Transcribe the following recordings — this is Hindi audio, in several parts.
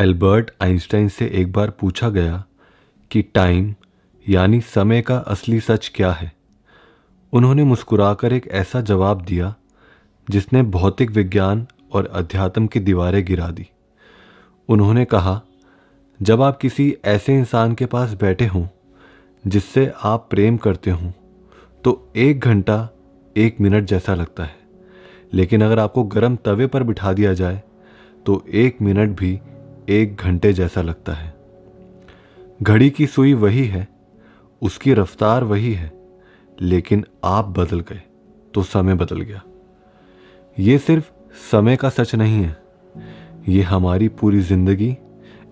एल्बर्ट आइंस्टाइन से एक बार पूछा गया कि टाइम यानी समय का असली सच क्या है। उन्होंने मुस्कुराकर एक ऐसा जवाब दिया जिसने भौतिक विज्ञान और अध्यात्म की दीवारें गिरा दी। उन्होंने कहा, जब आप किसी ऐसे इंसान के पास बैठे हों जिससे आप प्रेम करते हों तो 1 घंटा 1 मिनट जैसा लगता है, लेकिन अगर आपको गर्म तवे पर बिठा दिया जाए तो 1 मिनट भी 1 घंटे जैसा लगता है। घड़ी की सुई वही है, उसकी रफ्तार वही है, लेकिन आप बदल गए तो समय बदल गया। ये सिर्फ समय का सच नहीं है, ये हमारी पूरी जिंदगी,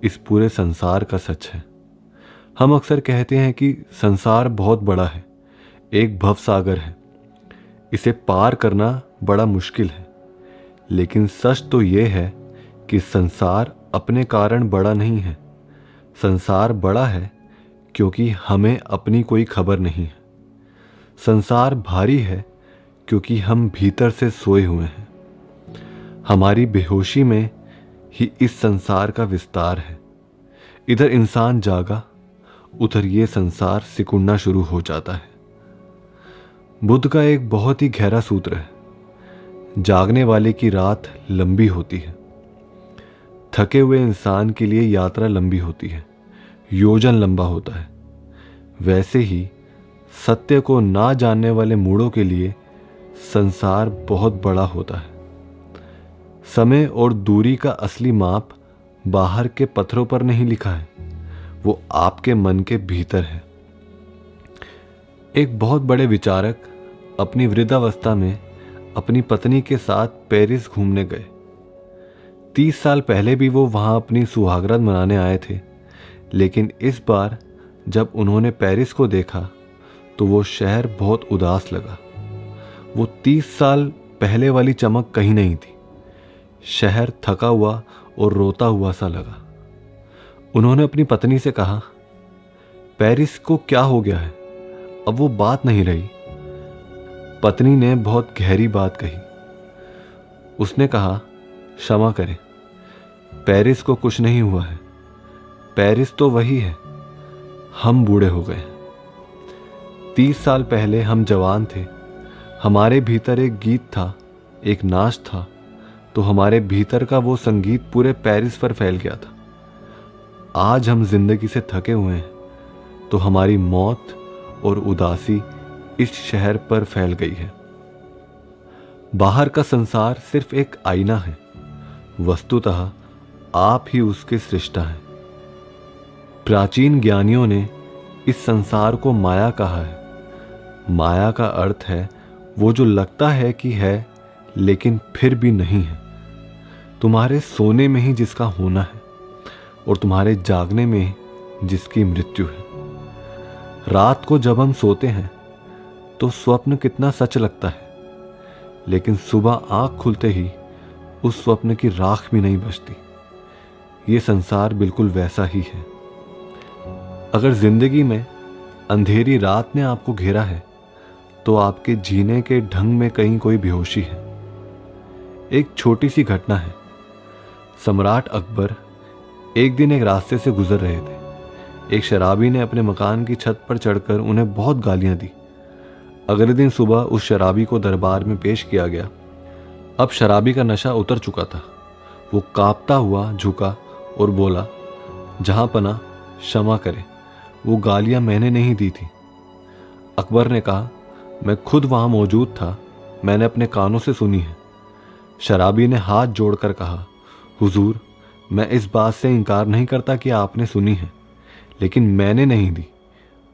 इस पूरे संसार का सच है। हम अक्सर कहते हैं कि संसार बहुत बड़ा है, एक भवसागर है, इसे पार करना बड़ा मुश्किल है। लेकिन सच तो ये है कि संसार अपने कारण बड़ा नहीं है। संसार बड़ा है क्योंकि हमें अपनी कोई खबर नहीं है। संसार भारी है क्योंकि हम भीतर से सोए हुए हैं। हमारी बेहोशी में ही इस संसार का विस्तार है। इधर इंसान जागा, उधर ये संसार सिकुड़ना शुरू हो जाता है। बुद्ध का एक बहुत ही गहरा सूत्र है, जागने वाले की रात लंबी होती है। थके हुए इंसान के लिए यात्रा लंबी होती है, योजन लंबा होता है। वैसे ही सत्य को ना जानने वाले मूढ़ों के लिए संसार बहुत बड़ा होता है। समय और दूरी का असली माप बाहर के पत्थरों पर नहीं लिखा है, वो आपके मन के भीतर है। एक बहुत बड़े विचारक अपनी वृद्धावस्था में अपनी पत्नी के साथ पेरिस घूमने गए। 30 साल पहले भी वो वहां अपनी सुहागरात मनाने आए थे, लेकिन इस बार जब उन्होंने पेरिस को देखा तो वो शहर बहुत उदास लगा। वो 30 साल पहले वाली चमक कहीं नहीं थी। शहर थका हुआ और रोता हुआ सा लगा। उन्होंने अपनी पत्नी से कहा, पेरिस को क्या हो गया है? अब वो बात नहीं रही। पत्नी ने बहुत गहरी बात कही। उसने कहा, क्षमा करें, पेरिस को कुछ नहीं हुआ है। पेरिस तो वही है, हम बूढ़े हो गए। 30 साल पहले हम जवान थे, हमारे भीतर एक गीत था, एक नाच था, तो हमारे भीतर का वो संगीत पूरे पेरिस पर फैल गया था। आज हम जिंदगी से थके हुए हैं, तो हमारी मौत और उदासी इस शहर पर फैल गई है। बाहर का संसार सिर्फ एक आईना है, वस्तुतः आप ही उसके सृष्टा हैं। प्राचीन ज्ञानियों ने इस संसार को माया कहा है। माया का अर्थ है वो जो लगता है कि है लेकिन फिर भी नहीं है। तुम्हारे सोने में ही जिसका होना है और तुम्हारे जागने में जिसकी मृत्यु है। रात को जब हम सोते हैं तो स्वप्न कितना सच लगता है, लेकिन सुबह आंख खुलते ही उस स्वप्न की राख भी नहीं बचती। ये संसार बिल्कुल वैसा ही है। अगर जिंदगी में अंधेरी रात ने आपको घेरा है तो आपके जीने के ढंग में कहीं कोई बेहोशी है। एक छोटी सी घटना है। सम्राट अकबर एक दिन एक रास्ते से गुजर रहे थे। एक शराबी ने अपने मकान की छत पर चढ़कर उन्हें बहुत गालियां दी। अगले दिन सुबह उस शराबी को दरबार में पेश किया गया। अब शराबी का नशा उतर चुका था। वो कांपता हुआ झुका और बोला, जहां पना क्षमा करे, वो गालियां मैंने नहीं दी थी। अकबर ने कहा, मैं खुद वहां मौजूद था, मैंने अपने कानों से सुनी है। शराबी ने हाथ जोड़कर कहा, हुजूर, मैं इस बात से इनकार नहीं करता कि आपने सुनी है, लेकिन मैंने नहीं दी।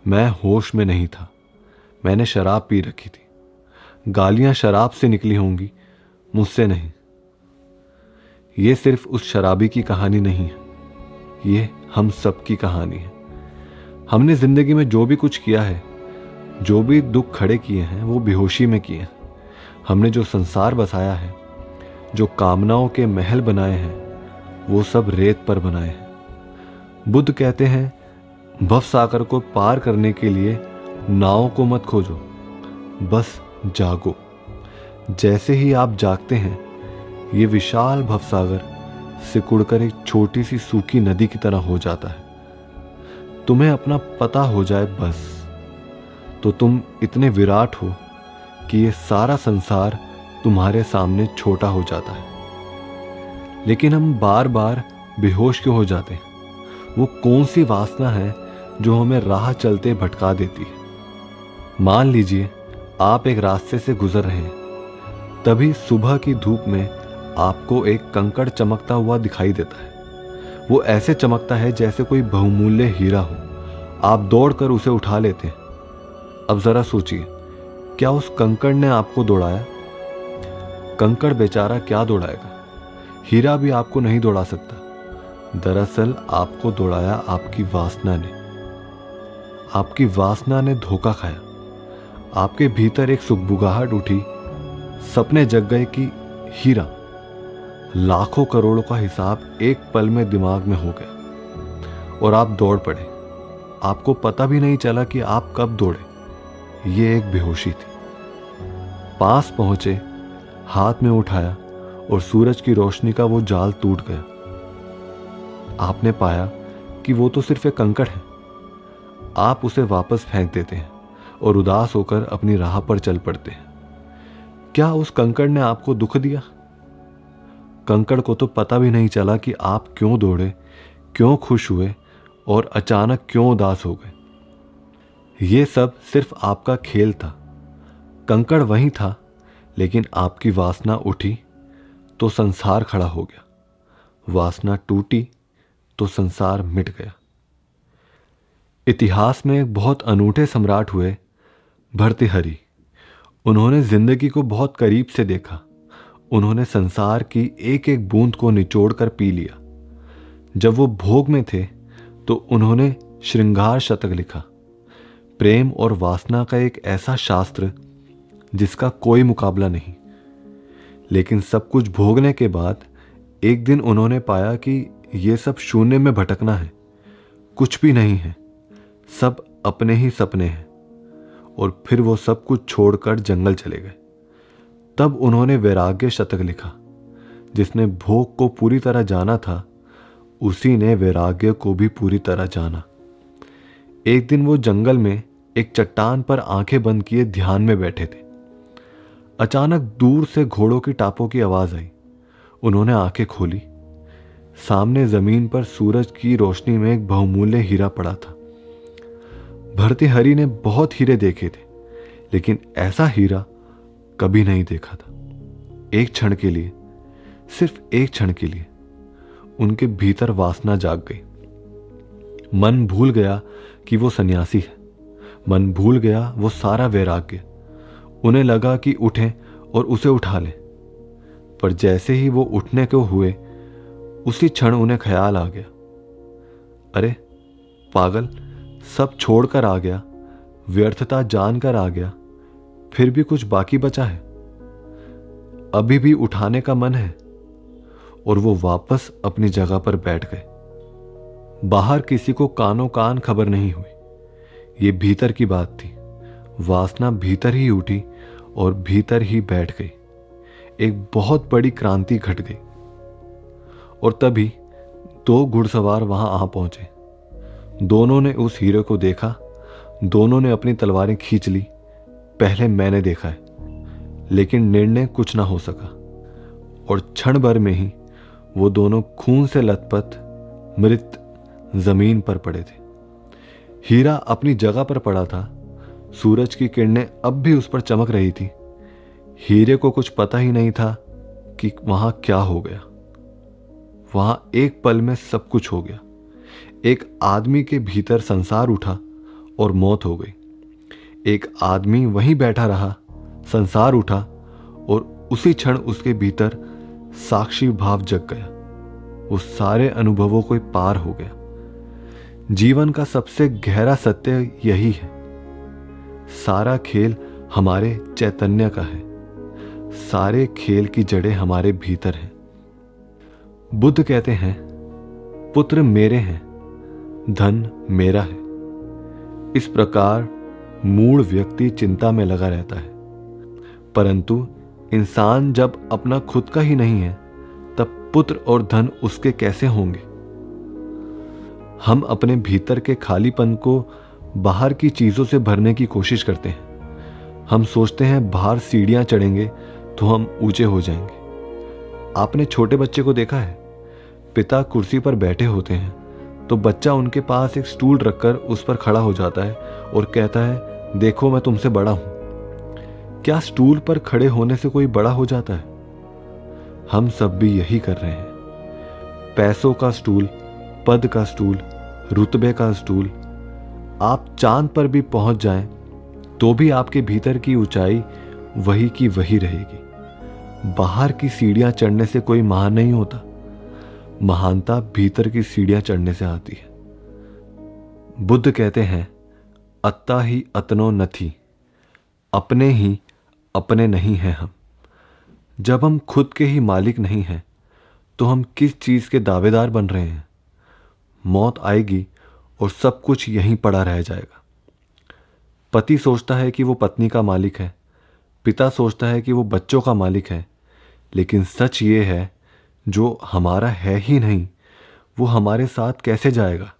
मैं होश में नहीं था, मैंने शराब पी रखी थी। गालियां शराब से निकली होंगी, मुझसे नहीं। ये सिर्फ उस शराबी की कहानी नहीं है, ये हम सबकी कहानी है। हमने जिंदगी में जो भी कुछ किया है, जो भी दुख खड़े किए हैं, वो बेहोशी में किए हैं। हमने जो संसार बसाया है, जो कामनाओं के महल बनाए हैं, वो सब रेत पर बनाए हैं। बुद्ध कहते हैं, भवसागर को पार करने के लिए नाव को मत खोजो, बस जागो। जैसे ही आप जागते हैं, ये विशाल भवसागर सिकुड़कर एक छोटी सी सूखी नदी की तरह हो जाता है। तुम्हें अपना पता हो जाए बस, तो तुम इतने विराट हो कि ये सारा संसार तुम्हारे सामने छोटा हो जाता है। लेकिन हम बार बार बेहोश क्यों हो जाते हैं? वो कौन सी वासना है जो हमें राह चलते भटका देती है? मान लीजिए आप एक रास्ते से गुजर रहे हैं, तभी सुबह की धूप में आपको एक कंकड़ चमकता हुआ दिखाई देता है। वो ऐसे चमकता है जैसे कोई बहुमूल्य हीरा हो। आप दौड़कर उसे उठा लेते हैं। अब जरा सोचिए, क्या उस कंकड़ ने आपको दौड़ाया? कंकड़ बेचारा क्या दौड़ाएगा? हीरा भी आपको नहीं दौड़ा सकता। दरअसल आपको दौड़ाया आपकी वासना ने। आपकी वासना ने धोखा खाया। आपके भीतर एक सुगबुगाहट उठी, सपने जग गए कि हीरा, लाखों करोड़ों का हिसाब एक पल में दिमाग में हो गया और आप दौड़ पड़े। आपको पता भी नहीं चला कि आप कब दौड़े। ये एक बेहोशी थी। पास पहुंचे, हाथ में उठाया और सूरज की रोशनी का वो जाल टूट गया। आपने पाया कि वो तो सिर्फ एक कंकड़ है। आप उसे वापस फेंक देते हैं और उदास होकर अपनी राह पर चल पड़ते हैं। क्या उस कंकड़ ने आपको दुख दिया? कंकड़ को तो पता भी नहीं चला कि आप क्यों दौड़े, क्यों खुश हुए और अचानक क्यों उदास हो गए। ये सब सिर्फ आपका खेल था। कंकड़ वहीं था, लेकिन आपकी वासना उठी तो संसार खड़ा हो गया। वासना टूटी तो संसार मिट गया। इतिहास में एक बहुत अनूठे सम्राट हुए, भर्तृहरि। उन्होंने जिंदगी को बहुत करीब से देखा। उन्होंने संसार की एक एक बूंद को निचोड़कर पी लिया। जब वो भोग में थे तो उन्होंने श्रृंगार शतक लिखा, प्रेम और वासना का एक ऐसा शास्त्र जिसका कोई मुकाबला नहीं। लेकिन सब कुछ भोगने के बाद एक दिन उन्होंने पाया कि ये सब शून्य में भटकना है, कुछ भी नहीं है, सब अपने ही सपने हैं। और फिर वो सब कुछ छोड़कर जंगल चले गए। तब उन्होंने वैराग्य शतक लिखा। जिसने भोग को पूरी तरह जाना था, उसी ने वैराग्य को भी पूरी तरह जाना। एक दिन वो जंगल में एक चट्टान पर आंखें बंद किए ध्यान में बैठे थे। अचानक दूर से घोड़ों की टापों की आवाज आई। उन्होंने आंखें खोली। सामने जमीन पर सूरज की रोशनी में एक बहुमूल्य हीरा पड़ा था। भर्तृहरि ने बहुत हीरे देखे थे, लेकिन ऐसा हीरा कभी नहीं देखा था। एक क्षण के लिए, सिर्फ एक क्षण के लिए, उनके भीतर वासना जाग गई। मन भूल गया कि वो सन्यासी है। मन भूल गया वो सारा वैराग्य। उन्हें लगा कि उठें और उसे उठा लें। पर जैसे ही वो उठने को हुए, उसी क्षण उन्हें ख्याल आ गया, अरे पागल, सब छोड़कर आ गया, व्यर्थता जानकर आ गया, फिर भी कुछ बाकी बचा है। अभी भी उठाने का मन है। और वो वापस अपनी जगह पर बैठ गए। बाहर किसी को कानों कान खबर नहीं हुई। ये भीतर की बात थी। वासना भीतर ही उठी और भीतर ही बैठ गई। एक बहुत बड़ी क्रांति घट गई। और तभी दो घुड़सवार वहां आ पहुंचे। दोनों ने उस हीरे को देखा। दोनों ने अपनी तलवारें खींच ली। पहले मैंने देखा है, लेकिन निर्णय कुछ ना हो सका। और क्षण भर में ही वो दोनों खून से लथपथ मृत जमीन पर पड़े थे। हीरा अपनी जगह पर पड़ा था। सूरज की किरणें अब भी उस पर चमक रही थी। हीरे को कुछ पता ही नहीं था कि वहां क्या हो गया। वहां एक पल में सब कुछ हो गया। एक आदमी के भीतर संसार उठा और मौत हो गई। एक आदमी वहीं बैठा रहा, संसार उठा और उसी क्षण उसके भीतर साक्षी भाव जग गया। वो सारे अनुभवों को पार हो गया। जीवन का सबसे गहरा सत्य यही है। सारा खेल हमारे चैतन्य का है। सारे खेल की जड़ें हमारे भीतर हैं। बुद्ध कहते हैं, पुत्र मेरे हैं, धन मेरा है। इस प्रकार मूढ़ व्यक्ति चिंता में लगा रहता है। परंतु इंसान जब अपना खुद का ही नहीं है, तब पुत्र और धन उसके कैसे होंगे। हम अपने भीतर के खालीपन को बाहर की चीजों से भरने की कोशिश करते हैं। हम सोचते हैं बाहर सीढ़ियां चढ़ेंगे तो हम ऊंचे हो जाएंगे। आपने छोटे बच्चे को देखा है, पिता कुर्सी पर बैठे होते हैं तो बच्चा उनके पास एक स्टूल रखकर उस पर खड़ा हो जाता है और कहता है, देखो मैं तुमसे बड़ा हूं। क्या स्टूल पर खड़े होने से कोई बड़ा हो जाता है? हम सब भी यही कर रहे हैं। पैसों का स्टूल, पद का स्टूल, रुतबे का स्टूल। आप चांद पर भी पहुंच जाएं तो भी आपके भीतर की ऊंचाई वही की वही रहेगी। बाहर की सीढ़ियां चढ़ने से कोई महान नहीं होता। महानता भीतर की सीढ़ियां चढ़ने से आती है। बुद्ध कहते हैं, अत्ता ही अतनो नथी, अपने ही अपने नहीं हैं हम। जब हम खुद के ही मालिक नहीं हैं तो हम किस चीज के दावेदार बन रहे हैं? मौत आएगी और सब कुछ यहीं पड़ा रह जाएगा। पति सोचता है कि वो पत्नी का मालिक है, पिता सोचता है कि वो बच्चों का मालिक है, लेकिन सच ये है, जो हमारा है ही नहीं वो हमारे साथ कैसे जाएगा?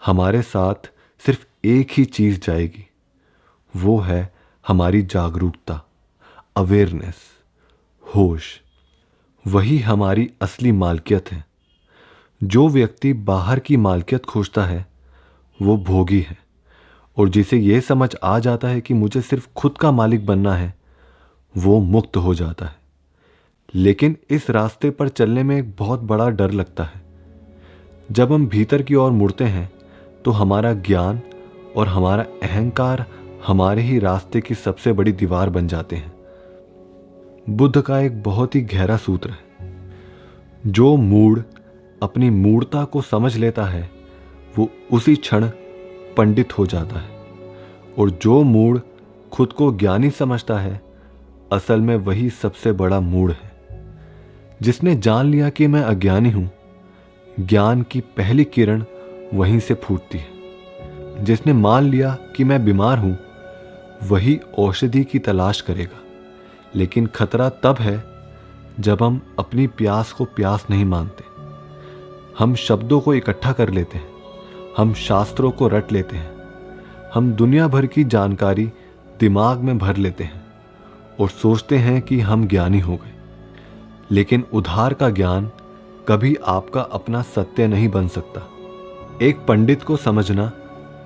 हमारे साथ सिर्फ एक ही चीज जाएगी, वो है हमारी जागरूकता, अवेयरनेस, होश। वही हमारी असली मालकियत है। जो व्यक्ति बाहर की मालकियत खोजता है वो भोगी है, और जिसे यह समझ आ जाता है कि मुझे सिर्फ खुद का मालिक बनना है, वो मुक्त हो जाता है। लेकिन इस रास्ते पर चलने में एक बहुत बड़ा डर लगता है। जब हम भीतर की ओर मुड़ते हैं तो हमारा ज्ञान और हमारा अहंकार हमारे ही रास्ते की सबसे बड़ी दीवार बन जाते हैं। बुद्ध का एक बहुत ही गहरा सूत्र है, जो मूढ़ अपनी मूढ़ता को समझ लेता है वो उसी क्षण पंडित हो जाता है, और जो मूढ़ खुद को ज्ञानी समझता है असल में वही सबसे बड़ा मूढ़ है। जिसने जान लिया कि मैं अज्ञानी हूं, ज्ञान की पहली किरण वहीं से फूटती है। जिसने मान लिया कि मैं बीमार हूं, वही औषधि की तलाश करेगा। लेकिन खतरा तब है जब हम अपनी प्यास को प्यास नहीं मानते। हम शब्दों को इकट्ठा कर लेते हैं, हम शास्त्रों को रट लेते हैं, हम दुनिया भर की जानकारी दिमाग में भर लेते हैं और सोचते हैं कि हम ज्ञानी हो गए। लेकिन उधार का ज्ञान कभी आपका अपना सत्य नहीं बन सकता। एक पंडित को समझना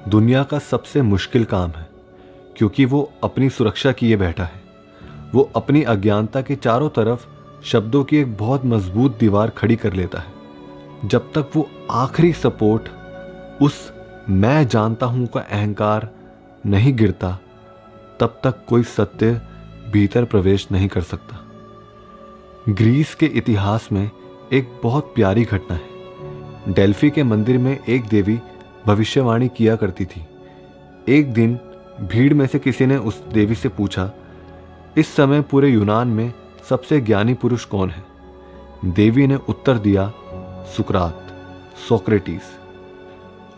दुनिया का सबसे मुश्किल काम है, क्योंकि वो अपनी सुरक्षा किए बैठा है। वो अपनी अज्ञानता के चारों तरफ शब्दों की एक बहुत मजबूत दीवार खड़ी कर लेता है। जब तक वो आखिरी सपोर्ट, उस मैं जानता हूं का अहंकार नहीं गिरता, तब तक कोई सत्य भीतर प्रवेश नहीं कर सकता। ग्रीस के इतिहास में एक बहुत प्यारी घटना है। डेल्फी के मंदिर में एक देवी भविष्यवाणी किया करती थी। एक दिन भीड़ में से किसी ने उस देवी से पूछा, इस समय पूरे यूनान में सबसे ज्ञानी पुरुष कौन है? देवी ने उत्तर दिया, सुकरात, सोक्रेटिस।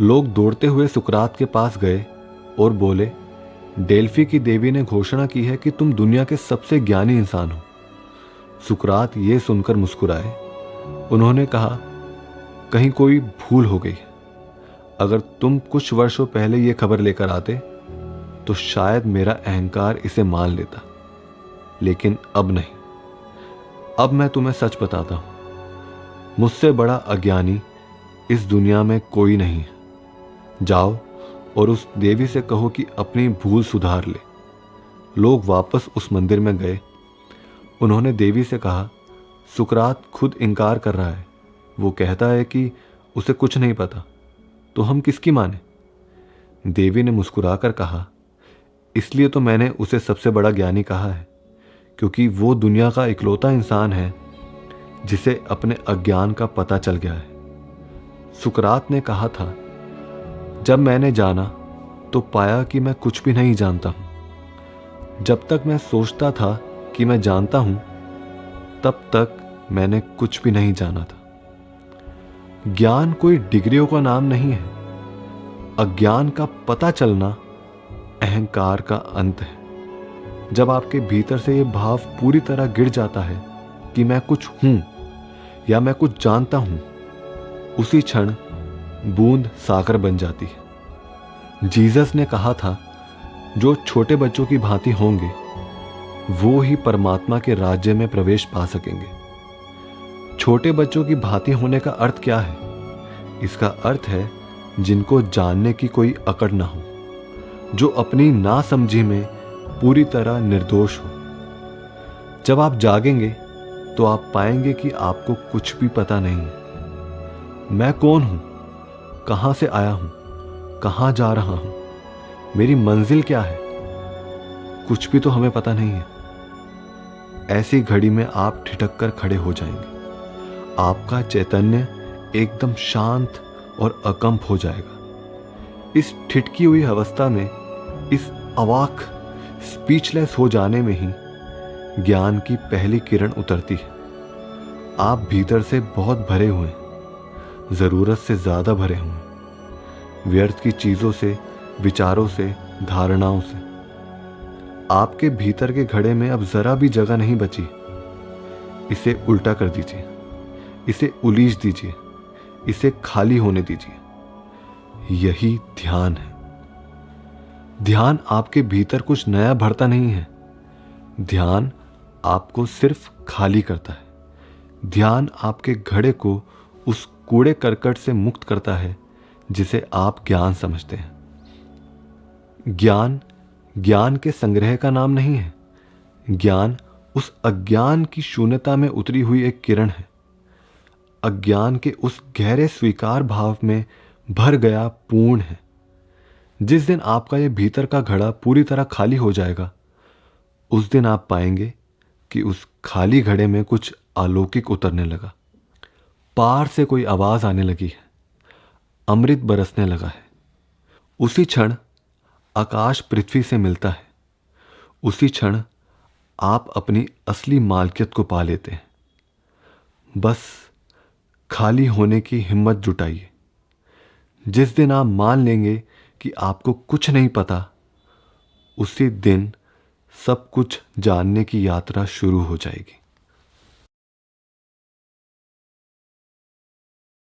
लोग दौड़ते हुए सुकरात के पास गए और बोले, डेल्फी की देवी ने घोषणा की है कि तुम दुनिया के सबसे ज्ञानी इंसान हो। सुकरात ये सुनकर मुस्कुराए। उन्होंने कहा, कहीं कोई भूल हो गई है। अगर तुम कुछ वर्षों पहले ये खबर लेकर आते तो शायद मेरा अहंकार इसे मान लेता, लेकिन अब नहीं। अब मैं तुम्हें सच बताता हूं, मुझसे बड़ा अज्ञानी इस दुनिया में कोई नहीं है। जाओ और उस देवी से कहो कि अपनी भूल सुधार ले। लोग वापस उस मंदिर में गए। उन्होंने देवी से कहा, सुकरात खुद इनकार कर रहा है। वो कहता है कि उसे कुछ नहीं पता, तो हम किसकी माने? देवी ने मुस्कुराकर कहा, इसलिए तो मैंने उसे सबसे बड़ा ज्ञानी कहा है, क्योंकि वो दुनिया का इकलौता इंसान है जिसे अपने अज्ञान का पता चल गया है। सुकरात ने कहा था, जब मैंने जाना तो पाया कि मैं कुछ भी नहीं जानता हूं। जब तक मैं सोचता था कि मैं जानता हूं, तब तक मैंने कुछ भी नहीं जाना था। ज्ञान कोई डिग्रियों का नाम नहीं है। अज्ञान का पता चलना अहंकार का अंत है। जब आपके भीतर से यह भाव पूरी तरह गिर जाता है कि मैं कुछ हूं, या मैं कुछ जानता हूं, उसी क्षण बूंद सागर बन जाती है। जीसस ने कहा था, जो छोटे बच्चों की भांति होंगे वो ही परमात्मा के राज्य में प्रवेश पा सकेंगे। छोटे बच्चों की भांति होने का अर्थ क्या है? इसका अर्थ है जिनको जानने की कोई अकड़ ना हो, जो अपनी नासमझी में पूरी तरह निर्दोष हो। जब आप जागेंगे तो आप पाएंगे कि आपको कुछ भी पता नहीं है। मैं कौन हूं, कहां से आया हूं, कहां जा रहा हूं, मेरी मंजिल क्या है, कुछ भी तो हमें पता नहीं है। ऐसी घड़ी में आप ठिठक कर खड़े हो जाएंगे। आपका चैतन्य एकदम शांत और अकंप हो जाएगा। इस ठिठकी हुई अवस्था में, इस अवाक स्पीचलेस हो जाने में ही ज्ञान की पहली किरण उतरती है। आप भीतर से बहुत भरे हुए हैं, जरूरत से ज्यादा भरे हुए हैं, व्यर्थ की चीजों से, विचारों से, धारणाओं से। आपके भीतर के घड़े में अब जरा भी जगह नहीं बची। इसे उल्टा कर दीजिए, इसे उलीझ दीजिए, इसे खाली होने दीजिए। यही ध्यान है। ध्यान आपके भीतर कुछ नया भरता नहीं है। ध्यान आपको सिर्फ खाली करता है। ध्यान आपके घड़े को उस कूड़े करकट से मुक्त करता है जिसे आप ज्ञान समझते हैं। ज्ञान ज्ञान के संग्रह का नाम नहीं है। ज्ञान उस अज्ञान की शून्यता में उतरी हुई एक किरण है। अज्ञान के उस गहरे स्वीकार भाव में भर गया पूर्ण है। जिस दिन आपका यह भीतर का घड़ा पूरी तरह खाली हो जाएगा, उस दिन आप पाएंगे कि उस खाली घड़े में कुछ अलौकिक उतरने लगा। पार से कोई आवाज आने लगी है, अमृत बरसने लगा है। उसी क्षण आकाश पृथ्वी से मिलता है। उसी क्षण आप अपनी असली मालकियत को पा लेते हैं। बस खाली होने की हिम्मत जुटाइए। जिस दिन आप मान लेंगे कि आपको कुछ नहीं पता, उसी दिन सब कुछ जानने की यात्रा शुरू हो जाएगी।